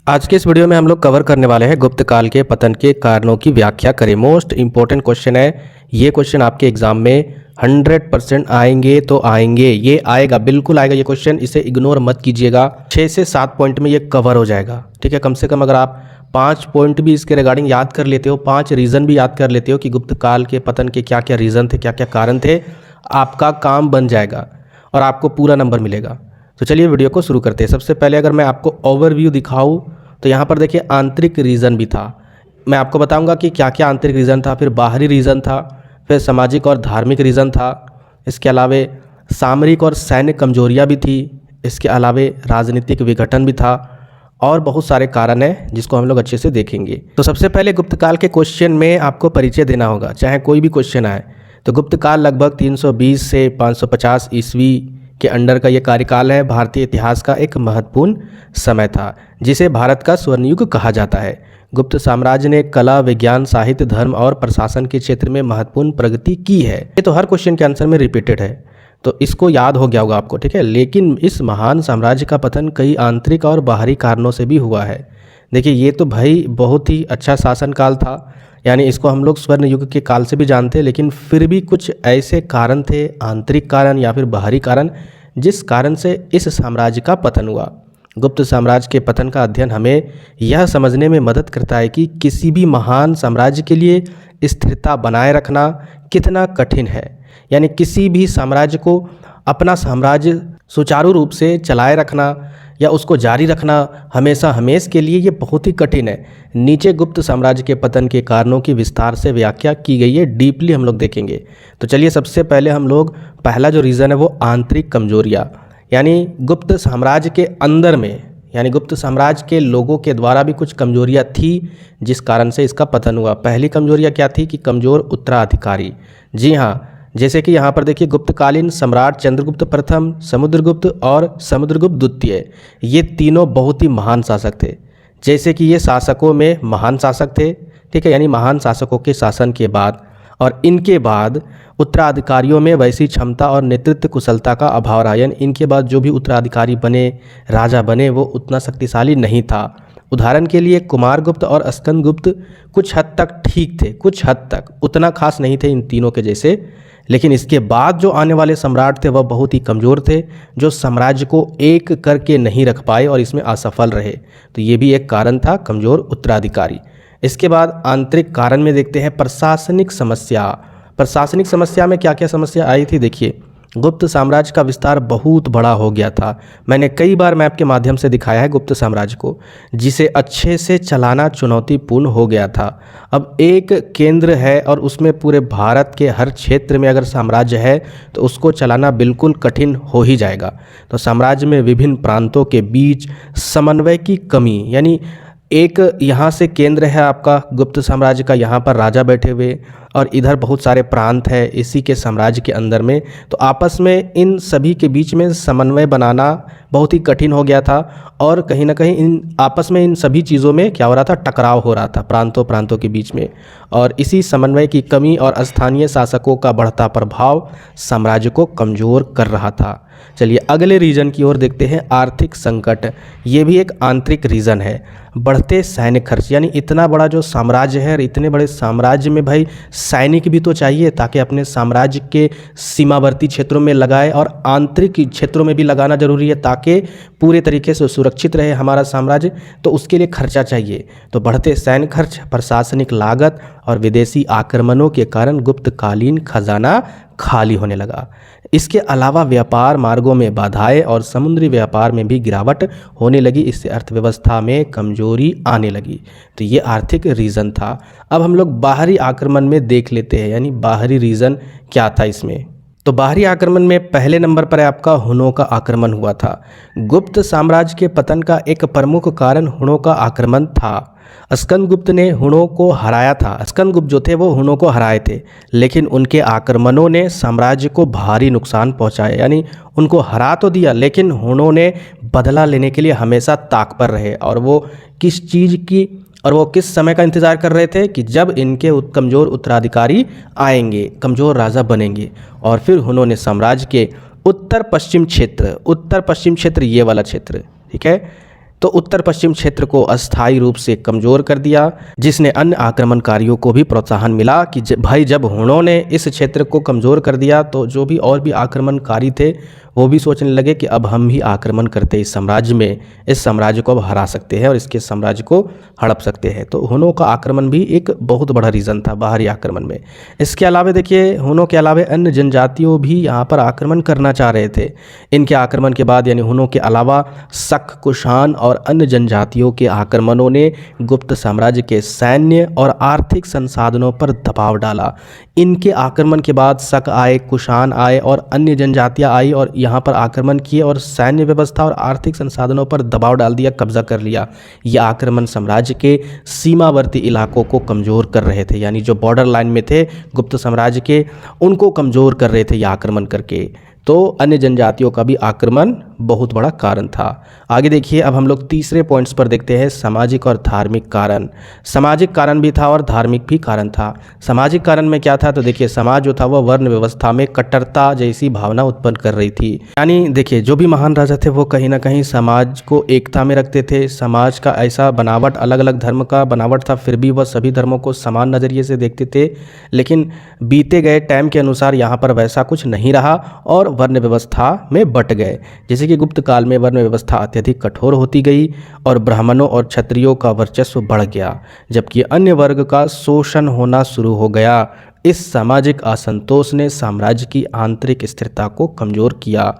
आज के इस वीडियो में हम लोग कवर करने वाले हैं गुप्त काल के पतन के कारणों की व्याख्या करें। मोस्ट इंपॉर्टेंट क्वेश्चन है ये क्वेश्चन आपके एग्जाम में 100% आएंगे तो आएंगे, ये आएगा, बिल्कुल आएगा ये क्वेश्चन, इसे इग्नोर मत कीजिएगा। 6 से 7 पॉइंट में ये कवर हो जाएगा, ठीक है। कम से कम अगर आप 5 पॉइंट भी इसके रिगार्डिंग याद कर लेते हो, 5 रीज़न भी याद कर लेते हो कि गुप्त काल के पतन के क्या क्या रीज़न थे, क्या क्या कारण थे, आपका काम बन जाएगा और आपको पूरा नंबर मिलेगा। तो चलिए वीडियो को शुरू करते हैं। सबसे पहले अगर मैं आपको ओवरव्यू दिखाऊं तो यहाँ पर देखिए आंतरिक रीज़न भी था। मैं आपको बताऊंगा कि क्या क्या आंतरिक रीज़न था, फिर बाहरी रीज़न था, फिर सामाजिक और धार्मिक रीज़न था, इसके अलावे सामरिक और सैन्य कमजोरियाँ भी थी, इसके अलावे राजनीतिक विघटन भी था और बहुत सारे कारण हैं जिसको हम लोग अच्छे से देखेंगे। तो सबसे पहले गुप्त काल के क्वेश्चन में आपको परिचय देना होगा, चाहे कोई भी क्वेश्चन आए। तो गुप्त काल लगभग 320 से 550 ईस्वी के अंडर का ये कार्यकाल है। भारतीय इतिहास का एक महत्वपूर्ण समय था जिसे भारत का स्वर्ण युग कहा जाता है। गुप्त साम्राज्य ने कला, विज्ञान, साहित्य, धर्म और प्रशासन के क्षेत्र में महत्वपूर्ण प्रगति की है। ये तो हर क्वेश्चन के आंसर में रिपीटेड है, तो इसको याद हो गया होगा आपको, ठीक है। लेकिन इस महान साम्राज्य का पतन कई आंतरिक और बाहरी कारणों से भी हुआ है। देखिए ये तो भाई बहुत ही अच्छा शासनकाल था, यानी इसको हम लोग स्वर्ण युग के काल से भी जानते हैं, लेकिन फिर भी कुछ ऐसे कारण थे, आंतरिक कारण या फिर बाहरी कारण, जिस कारण से इस साम्राज्य का पतन हुआ। गुप्त साम्राज्य के पतन का अध्ययन हमें यह समझने में मदद करता है कि किसी भी महान साम्राज्य के लिए स्थिरता बनाए रखना कितना कठिन है। यानी किसी भी साम्राज्य को अपना साम्राज्य सुचारू रूप से चलाए रखना या उसको जारी रखना हमेशा हमेश के लिए ये बहुत ही कठिन है। नीचे गुप्त साम्राज्य के पतन के कारणों की विस्तार से व्याख्या की गई है, डीपली हम लोग देखेंगे। तो चलिए सबसे पहले हम लोग पहला जो रीज़न है वो आंतरिक कमजोरियाँ, यानी गुप्त साम्राज्य के अंदर में, यानी गुप्त साम्राज्य के लोगों के द्वारा भी कुछ कमजोरियाँ थी जिस कारण से इसका पतन हुआ। पहली कमजोरियाँ क्या थी कि कमज़ोर उत्तराधिकारी। जी हाँ, जैसे कि यहाँ पर देखिए गुप्तकालीन सम्राट चंद्रगुप्त प्रथम, समुद्रगुप्त और समुद्रगुप्त द्वितीय, ये तीनों बहुत ही महान शासक थे। जैसे कि ये शासकों में महान शासक थे, ठीक है, यानी महान शासकों के शासन के बाद और इनके बाद उत्तराधिकारियों में वैसी क्षमता और नेतृत्व कुशलता का अभाव रहा। यानी इनके बाद जो भी उत्तराधिकारी बने, राजा बने, वो उतना शक्तिशाली नहीं था। उदाहरण के लिए कुमारगुप्त और स्कंदगुप्त कुछ हद तक ठीक थे, कुछ हद तक, उतना खास नहीं थे इन तीनों के जैसे। लेकिन इसके बाद जो आने वाले सम्राट थे वह बहुत ही कमज़ोर थे, जो साम्राज्य को एक करके नहीं रख पाए और इसमें असफल रहे। तो ये भी एक कारण था, कमज़ोर उत्तराधिकारी। इसके बाद आंतरिक कारण में देखते हैं प्रशासनिक समस्या। प्रशासनिक समस्या में क्या क्या समस्या आई थी, देखिए गुप्त साम्राज्य का विस्तार बहुत बड़ा हो गया था। मैंने कई बार मैप के माध्यम से दिखाया है गुप्त साम्राज्य को, जिसे अच्छे से चलाना चुनौतीपूर्ण हो गया था। अब एक केंद्र है और उसमें पूरे भारत के हर क्षेत्र में अगर साम्राज्य है तो उसको चलाना बिल्कुल कठिन हो ही जाएगा। तो साम्राज्य में विभिन्न प्रांतों के बीच समन्वय की कमी, यानी एक यहाँ से केंद्र है आपका गुप्त साम्राज्य का, यहाँ पर राजा बैठे हुए और इधर बहुत सारे प्रांत है इसी के साम्राज्य के अंदर में, तो आपस में इन सभी के बीच में समन्वय बनाना बहुत ही कठिन हो गया था। और कहीं ना कहीं इन आपस में इन सभी चीज़ों में क्या हो रहा था, टकराव हो रहा था प्रांतों के बीच में। और इसी समन्वय की कमी और स्थानीय शासकों का बढ़ता प्रभाव साम्राज्य को कमज़ोर कर रहा था। चलिए अगले रीजन की ओर देखते हैं, आर्थिक संकट। ये भी एक आंतरिक रीज़न है। बढ़ते सैन्य खर्च, यानी इतना बड़ा जो साम्राज्य है, इतने बड़े साम्राज्य में भाई सैनिक भी तो चाहिए ताकि अपने साम्राज्य के सीमावर्ती क्षेत्रों में लगाए और आंतरिक क्षेत्रों में भी लगाना जरूरी है ताकि पूरे तरीके से सुरक्षित रहे हमारा साम्राज्य। तो उसके लिए खर्चा चाहिए। तो बढ़ते सैन्य खर्च, प्रशासनिक लागत और विदेशी आक्रमणों के कारण गुप्तकालीन खजाना खाली होने लगा। इसके अलावा व्यापार मार्गों में बाधाएं और समुद्री व्यापार में भी गिरावट होने लगी। इससे अर्थव्यवस्था में कमजोरी आने लगी। तो ये आर्थिक रीज़न था। अब हम लोग बाहरी आक्रमण में देख लेते हैं, यानी बाहरी रीज़न क्या था इसमें। तो बाहरी आक्रमण में पहले नंबर पर है आपका हुनों का आक्रमण हुआ था। गुप्त साम्राज्य के पतन का एक प्रमुख कारण हुनों का आक्रमण था। स्कंदगुप्त ने हुनों को हराया था। स्कंदगुप्त जो थे वो हुनों को हराए थे, लेकिन उनके आक्रमणों ने साम्राज्य को भारी नुकसान पहुंचाया। यानी उनको हरा तो दिया, लेकिन हुनों ने बदला लेने के लिए हमेशा ताक पर रहे। और वो किस चीज़ की और वो किस समय का इंतज़ार कर रहे थे कि जब इनके कमज़ोर उत्तराधिकारी आएंगे, कमज़ोर राजा बनेंगे। और फिर उन्होंने साम्राज्य के उत्तर पश्चिम क्षेत्र ये वाला क्षेत्र, ठीक है, तो तो उत्तर पश्चिम क्षेत्र को अस्थायी रूप से कमजोर कर दिया, जिसने अन्य आक्रमणकारियों को भी प्रोत्साहन मिला कि भाई जब हुनों ने इस क्षेत्र को कमजोर कर दिया तो जो भी और भी आक्रमणकारी थे वो भी सोचने लगे कि अब हम भी आक्रमण करते इस साम्राज्य में, इस साम्राज्य को अब हरा सकते हैं और इसके साम्राज्य को हड़प सकते हैं। तो हुनों का आक्रमण भी एक बहुत बड़ा रीज़न था बाहरी आक्रमण में। इसके अलावा देखिए हुनों के अलावा अन्य जनजातियों भी यहाँ पर आक्रमण करना चाह रहे थे। इनके आक्रमण के बाद यानी हुनों के अलावा शक, कुषाण और अन्य जनजातियों के आक्रमणों ने गुप्त साम्राज्य के सैन्य और आर्थिक संसाधनों पर दबाव डाला। इनके आक्रमण के बाद शक आए, कुषाण आए और अन्य जनजातियाँ आई और यहाँ पर आक्रमण किए और सैन्य व्यवस्था और आर्थिक संसाधनों पर दबाव डाल दिया, कब्जा कर लिया। यह आक्रमण साम्राज्य के सीमावर्ती इलाकों को कमज़ोर कर रहे थे, यानी जो बॉर्डर लाइन में थे गुप्त साम्राज्य के, उनको कमज़ोर कर रहे थे यह आक्रमण करके। तो अन्य जनजातियों का भी आक्रमण बहुत बड़ा कारण था। आगे देखिए अब हम लोग तीसरे पॉइंट्स पर देखते हैं सामाजिक और धार्मिक कारण। सामाजिक कारण भी था और धार्मिक भी कारण था। सामाजिक कारण में क्या था, तो देखिए समाज जो था वह वर्ण व्यवस्था में कट्टरता जैसी भावना उत्पन्न कर रही थी। यानी देखिए जो भी महान राजा थे वो कहीं ना कहीं समाज को एकता में रखते थे। समाज का ऐसा बनावट, अलग अलग धर्म का बनावट था, फिर भी वह सभी धर्मों को समान नज़रिए से देखते थे। लेकिन बीते गए टाइम के अनुसार यहाँ पर वैसा कुछ नहीं रहा और वर्ण व्यवस्था में बट गए। जैसे कि गुप्त काल में वर्ण व्यवस्था अत्यधिक कठोर होती गई और ब्राह्मणों और क्षत्रियों का वर्चस्व बढ़ गया, जबकि अन्य वर्ग का शोषण होना शुरू हो गया। इस सामाजिक असंतोष ने साम्राज्य की आंतरिक स्थिरता को कमजोर किया।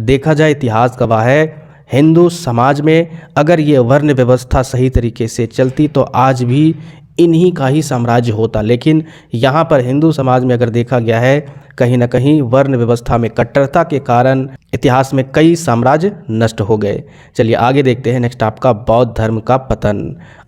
देखा जाए इतिहास गवाह है, हिंदू समाज में अगर ये वर्ण व्यवस्था सही तरीके से चलती तो आज भी इन्हीं का ही साम्राज्य होता। लेकिन यहाँ पर हिंदू समाज में अगर देखा गया है कहीं ना कहीं वर्ण व्यवस्था में कट्टरता के कारण इतिहास में कई साम्राज्य नष्ट हो गए। चलिए आगे देखते हैं नेक्स्ट आपका बौद्ध धर्म का पतन।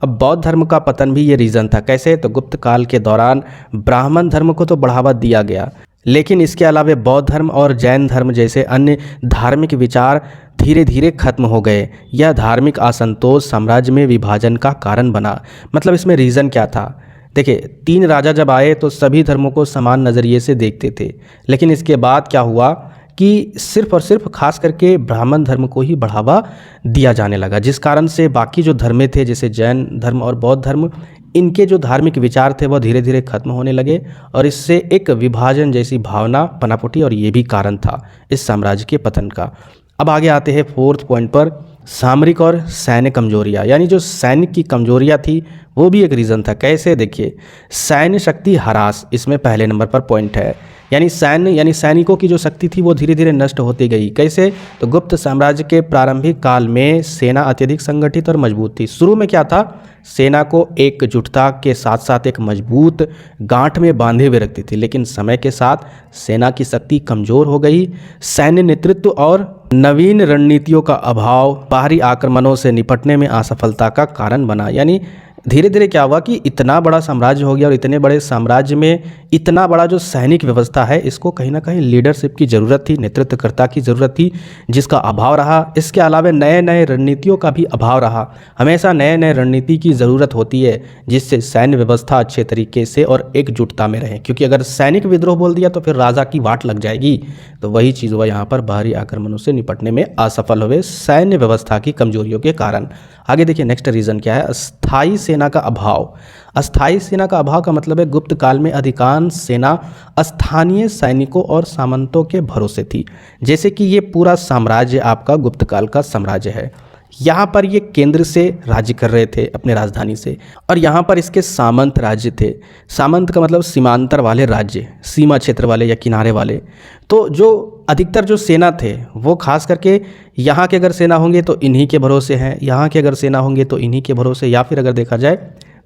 अब बौद्ध धर्म का पतन भी ये रीज़न था। कैसे, तो गुप्त काल के दौरान ब्राह्मण धर्म को तो बढ़ावा दिया गया, लेकिन इसके अलावा बौद्ध धर्म और जैन धर्म जैसे अन्य धार्मिक विचार धीरे धीरे खत्म हो गए। यह धार्मिक असंतोष साम्राज्य में विभाजन का कारण बना। मतलब इसमें रीज़न क्या था, देखिए 3 राजा जब आए तो सभी धर्मों को समान नज़रिए से देखते थे, लेकिन इसके बाद क्या हुआ कि सिर्फ और सिर्फ खास करके ब्राह्मण धर्म को ही बढ़ावा दिया जाने लगा, जिस कारण से बाकी जो धर्म थे जैसे जैन धर्म और बौद्ध धर्म, इनके जो धार्मिक विचार थे वह धीरे धीरे खत्म होने लगे और इससे एक विभाजन जैसी भावना पनप उठी और ये भी कारण था इस साम्राज्य के पतन का। अब आगे आते हैं 4th पॉइंट पर, सामरिक और सैन्य कमजोरियाँ। यानी जो सैनिक की कमजोरियाँ थी वो भी एक रीज़न था। कैसे, देखिए सैन्य शक्ति ह्रास इसमें पहले नंबर पर पॉइंट है। यानी सैनिकों की जो शक्ति थी वो धीरे धीरे नष्ट होती गई। कैसे, तो गुप्त साम्राज्य के प्रारंभिक काल में सेना अत्यधिक संगठित और मजबूत थी। शुरू में क्या था, सेना को एकजुटता के साथ साथ एक मजबूत गांठ में बांधे हुए रखती थी, लेकिन समय के साथ सेना की शक्ति कमजोर हो गई। सैन्य नेतृत्व और नवीन रणनीतियों का अभाव बाहरी आक्रमणों से निपटने में असफलता का कारण बना। यानी धीरे धीरे क्या हुआ कि इतना बड़ा साम्राज्य हो गया और इतने बड़े साम्राज्य में इतना बड़ा जो सैनिक व्यवस्था है इसको कहीं ना कहीं लीडरशिप की ज़रूरत थी, नेतृत्वकर्ता की ज़रूरत थी, जिसका अभाव रहा। इसके अलावा नए नए रणनीतियों का भी अभाव रहा। हमेशा नए नए रणनीति की ज़रूरत होती है जिससे सैन्य व्यवस्था अच्छे तरीके से और एकजुटता में रहे, क्योंकि अगर सैनिक विद्रोह बोल दिया तो फिर राजा की वाट लग जाएगी। तो वही चीज़ हुआ यहाँ पर, बाहरी आक्रमणों से निपटने में असफल हुए सैन्य व्यवस्था की कमजोरियों के कारण। आगे देखिए नेक्स्ट रीज़न क्या है, अस्थायी सेना का अभाव। अस्थायी सेना का अभाव का मतलब है गुप्त काल में अधिकांश सेना स्थानीय सैनिकों और सामंतों के भरोसे थी। जैसे कि ये पूरा साम्राज्य आपका गुप्त काल का साम्राज्य है, यहाँ पर ये केंद्र से राज्य कर रहे थे अपने राजधानी से, और यहाँ पर इसके सामंत राज्य थे। सामंत का मतलब सीमांतर वाले राज्य, सीमा क्षेत्र वाले या किनारे वाले। तो जो अधिकतर जो सेना थे वो खास करके यहाँ के अगर सेना होंगे तो इन्हीं के भरोसे हैं, यहाँ के अगर सेना होंगे तो इन्हीं के भरोसे, या फिर अगर देखा जाए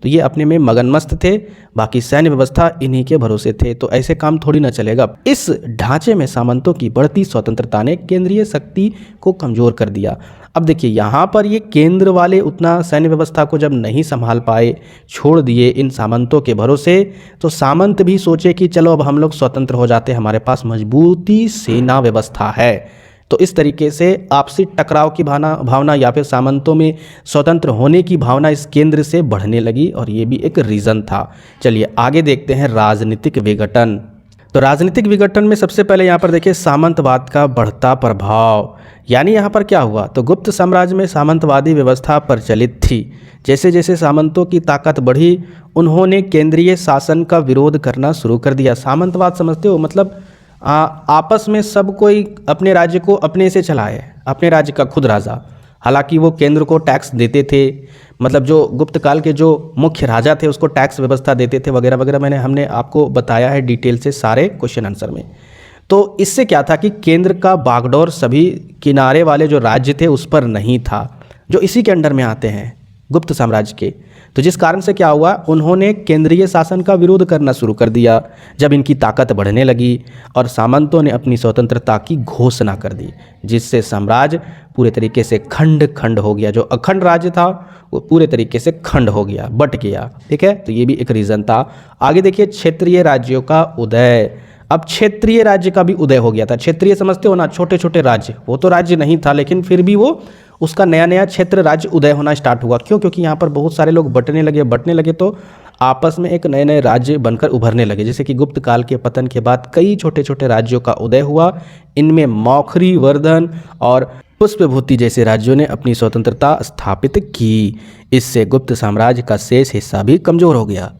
तो ये अपने में मगनमस्त थे, बाकी सैन्य व्यवस्था इन्हीं के भरोसे थे। तो ऐसे काम थोड़ी ना चलेगा। इस ढांचे में सामंतों की बढ़ती स्वतंत्रता ने केंद्रीय शक्ति को कमजोर कर दिया। अब देखिए यहाँ पर ये केंद्र वाले उतना सैन्य व्यवस्था को जब नहीं संभाल पाए, छोड़ दिए इन सामंतों के भरोसे, तो सामंत भी सोचे कि चलो अब हम लोग स्वतंत्र हो जाते हैं, हमारे पास मजबूती सेना व्यवस्था है। तो इस तरीके से आपसी टकराव की भावना या फिर सामंतों में स्वतंत्र होने की भावना इस केंद्र से बढ़ने लगी और ये भी एक रीज़न था। चलिए आगे देखते हैं राजनीतिक विघटन। तो राजनीतिक विघटन में सबसे पहले यहाँ पर देखिए सामंतवाद का बढ़ता प्रभाव, यानी यहाँ पर क्या हुआ, तो गुप्त साम्राज्य में सामंतवादी व्यवस्था प्रचलित थी। जैसे जैसे सामंतों की ताकत बढ़ी उन्होंने केंद्रीय शासन का विरोध करना शुरू कर दिया। सामंतवाद समझते हो, मतलब आपस में सब कोई अपने राज्य को अपने से चलाए, अपने राज्य का खुद राजा। हालांकि वो केंद्र को टैक्स देते थे, मतलब जो गुप्त काल के जो मुख्य राजा थे उसको टैक्स व्यवस्था देते थे वगैरह वगैरह, हमने आपको बताया है डिटेल से सारे क्वेश्चन आंसर में। तो इससे क्या था कि केंद्र का बागडोर सभी किनारे वाले जो राज्य थे उस पर नहीं था, जो इसी के अंडर में आते हैं गुप्त साम्राज्य के। तो जिस कारण से क्या हुआ, उन्होंने केंद्रीय शासन का विरोध करना शुरू कर दिया जब इनकी ताकत बढ़ने लगी, और सामंतों ने अपनी स्वतंत्रता की घोषणा कर दी, जिससे साम्राज्य पूरे तरीके से खंड खंड हो गया। जो अखंड राज्य था वो पूरे तरीके से खंड हो गया, बट गया। ठीक है, तो ये भी एक रीज़न था। आगे देखिए क्षेत्रीय राज्यों का उदय। अब क्षेत्रीय राज्य का भी उदय हो गया था। क्षेत्रीय समझते हो ना, छोटे छोटे राज्य, वो तो राज्य नहीं था लेकिन फिर भी वो उसका नया नया क्षेत्र राज्य उदय होना स्टार्ट हुआ। क्यों? क्योंकि यहाँ पर बहुत सारे लोग बटने लगे तो आपस में एक नए नए राज्य बनकर उभरने लगे। जैसे कि गुप्त काल के पतन के बाद कई छोटे छोटे राज्यों का उदय हुआ। इनमें मौखरी, वर्धन और पुष्पभूति जैसे राज्यों ने अपनी स्वतंत्रता स्थापित की। इससे गुप्त साम्राज्य का शेष हिस्सा भी कमजोर हो गया।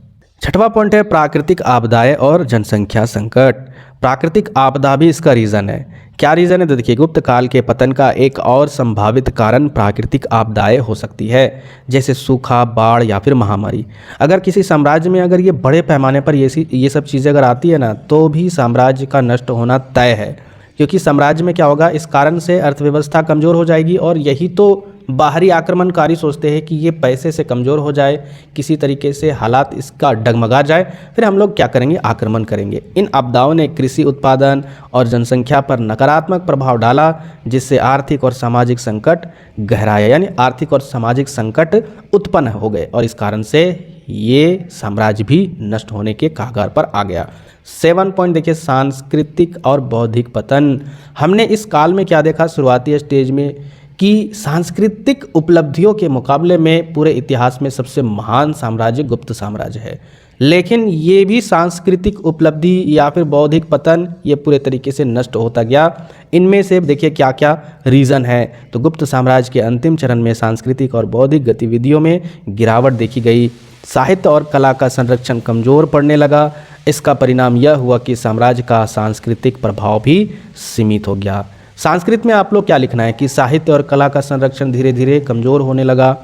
छठवां पॉइंट है प्राकृतिक आपदाएं और जनसंख्या संकट। प्राकृतिक आपदा भी इसका रीज़न है। क्या रीज़न है? तो देखिए, गुप्त काल के पतन का एक और संभावित कारण प्राकृतिक आपदाएं हो सकती है, जैसे सूखा, बाढ़ या फिर महामारी। अगर किसी साम्राज्य में अगर ये बड़े पैमाने पर ये सब चीज़ें अगर आती है ना, तो भी साम्राज्य का नष्ट होना तय है। क्योंकि साम्राज्य में क्या होगा, इस कारण से अर्थव्यवस्था कमज़ोर हो जाएगी, और यही तो बाहरी आक्रमणकारी सोचते हैं कि ये पैसे से कमज़ोर हो जाए, किसी तरीके से हालात इसका डगमगा जाए, फिर हम लोग क्या करेंगे, आक्रमण करेंगे। इन आपदाओं ने कृषि उत्पादन और जनसंख्या पर नकारात्मक प्रभाव डाला, जिससे आर्थिक और सामाजिक संकट गहराया, यानी आर्थिक और सामाजिक संकट उत्पन्न हो गए, और इस कारण से ये साम्राज्य भी नष्ट होने के कगार पर आ गया। 7 पॉइंट देखिए सांस्कृतिक और बौद्धिक पतन। हमने इस काल में क्या देखा शुरुआती स्टेज में, कि सांस्कृतिक उपलब्धियों के मुकाबले में पूरे इतिहास में सबसे महान साम्राज्य गुप्त साम्राज्य है। लेकिन ये भी सांस्कृतिक उपलब्धि या फिर बौद्धिक पतन ये पूरे तरीके से नष्ट होता गया। इनमें से देखिए क्या क्या रीज़न है। तो गुप्त साम्राज्य के अंतिम चरण में सांस्कृतिक और बौद्धिक गतिविधियों में गिरावट देखी गई। साहित्य और कला का संरक्षण कमज़ोर पड़ने लगा। इसका परिणाम यह हुआ कि साम्राज्य का सांस्कृतिक प्रभाव भी सीमित हो गया। संस्कृत में आप लोग क्या लिखना है कि साहित्य और कला का संरक्षण धीरे धीरे कमज़ोर होने लगा,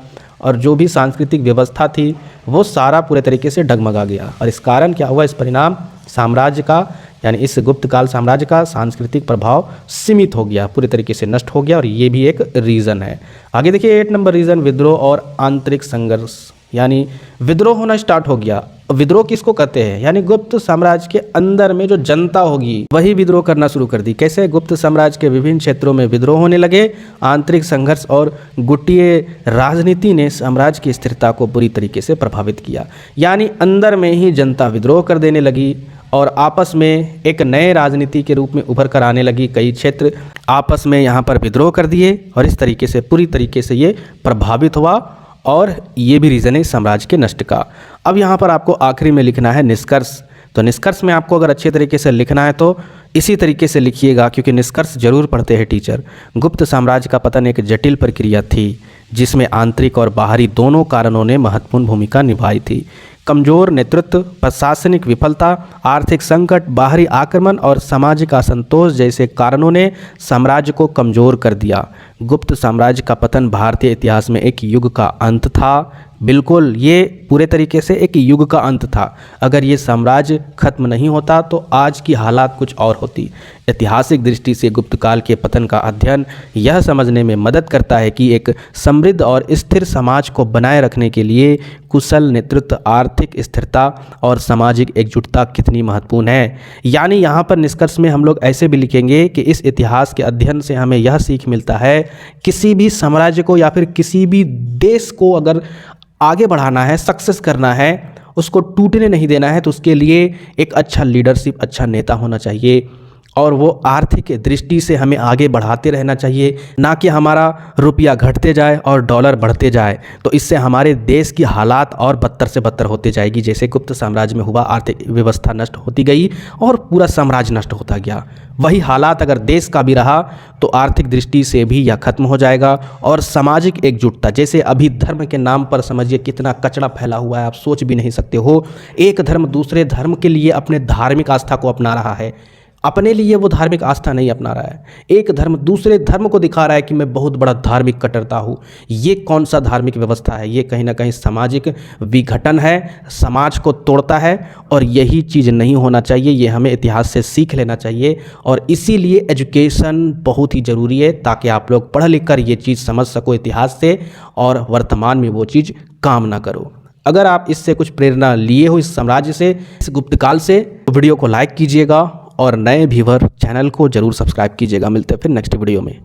और जो भी सांस्कृतिक व्यवस्था थी वो सारा पूरे तरीके से डगमगा गया। और इस कारण क्या हुआ, इस परिणाम साम्राज्य का, यानी इस गुप्त काल साम्राज्य का सांस्कृतिक प्रभाव सीमित हो गया, पूरे तरीके से नष्ट हो गया, और ये भी एक रीज़न है। आगे देखिए 8 नंबर रीज़न विद्रोह और आंतरिक संघर्ष, यानी विद्रोह होना स्टार्ट हो गया। विद्रोह किसको कहते हैं, यानी गुप्त साम्राज्य के अंदर में जो जनता होगी वही विद्रोह करना शुरू कर दी। कैसे? गुप्त साम्राज्य के विभिन्न क्षेत्रों में विद्रोह होने लगे। आंतरिक संघर्ष और गुटीय राजनीति ने साम्राज्य की स्थिरता को बुरी तरीके से प्रभावित किया, यानी अंदर में ही जनता विद्रोह कर देने लगी और आपस में एक नए राजनीति के रूप में उभर कर आने लगी। कई क्षेत्र आपस में यहाँ पर विद्रोह कर दिए, और इस तरीके से पूरी तरीके से ये प्रभावित हुआ, और ये भी रीज़न है साम्राज्य के नष्ट का। अब यहाँ पर आपको आखिरी में लिखना है निष्कर्ष। तो निष्कर्ष में आपको अगर अच्छे तरीके से लिखना है तो इसी तरीके से लिखिएगा, क्योंकि निष्कर्ष जरूर पढ़ते हैं टीचर। गुप्त साम्राज्य का पतन एक जटिल प्रक्रिया थी, जिसमें आंतरिक और बाहरी दोनों कारणों ने महत्वपूर्ण भूमिका निभाई थी। कमजोर नेतृत्व, प्रशासनिक विफलता, आर्थिक संकट, बाहरी आक्रमण और सामाजिक असंतोष जैसे कारणों ने साम्राज्य को कमजोर कर दिया। गुप्त साम्राज्य का पतन भारतीय इतिहास में एक युग का अंत था। बिल्कुल, ये पूरे तरीके से एक युग का अंत था। अगर ये साम्राज्य खत्म नहीं होता तो आज की हालात कुछ और होती। ऐतिहासिक दृष्टि से गुप्त काल के पतन का अध्ययन यह समझने में मदद करता है कि एक समृद्ध और स्थिर समाज को बनाए रखने के लिए कुशल नेतृत्व, आर्थिक स्थिरता और सामाजिक एकजुटता कितनी महत्वपूर्ण है। यानी यहाँ पर निष्कर्ष में हम लोग ऐसे भी लिखेंगे कि इस इतिहास के अध्ययन से हमें यह सीख मिलता है, किसी भी साम्राज्य को या फिर किसी भी देश को अगर आगे बढ़ाना है, सक्सेस करना है, उसको टूटने नहीं देना है, तो उसके लिए एक अच्छा लीडरशिप, अच्छा नेता होना चाहिए। और वो आर्थिक दृष्टि से हमें आगे बढ़ाते रहना चाहिए, ना कि हमारा रुपया घटते जाए और डॉलर बढ़ते जाए। तो इससे हमारे देश की हालात और बदतर से बदतर होती जाएगी। जैसे गुप्त साम्राज्य में हुआ, आर्थिक व्यवस्था नष्ट होती गई और पूरा साम्राज्य नष्ट होता गया। वही हालात अगर देश का भी रहा तो आर्थिक दृष्टि से भी यह खत्म हो जाएगा। और सामाजिक एकजुटता, जैसे अभी धर्म के नाम पर समझिए कितना कचरा फैला हुआ है, आप सोच भी नहीं सकते हो। एक धर्म दूसरे धर्म के लिए अपने धार्मिक आस्था को अपना रहा है, अपने लिए वो धार्मिक आस्था नहीं अपना रहा है। एक धर्म दूसरे धर्म को दिखा रहा है कि मैं बहुत बड़ा धार्मिक कट्टरता हूँ। ये कौन सा धार्मिक व्यवस्था है? ये कहीं ना कहीं सामाजिक विघटन है, समाज को तोड़ता है और यही चीज़ नहीं होना चाहिए। ये हमें इतिहास से सीख लेना चाहिए और इसीलिए एजुकेशन बहुत ही ज़रूरी है, ताकि आप लोग पढ़ लिख कर ये चीज़ समझ सको इतिहास से और वर्तमान में वो चीज़ काम ना करो। अगर आप इससे कुछ प्रेरणा लिए हो, इस साम्राज्य से, इस गुप्तकाल से, तो वीडियो को लाइक कीजिएगा और नए व्यूअर चैनल को जरूर सब्सक्राइब कीजिएगा। मिलते हैं फिर नेक्स्ट वीडियो में।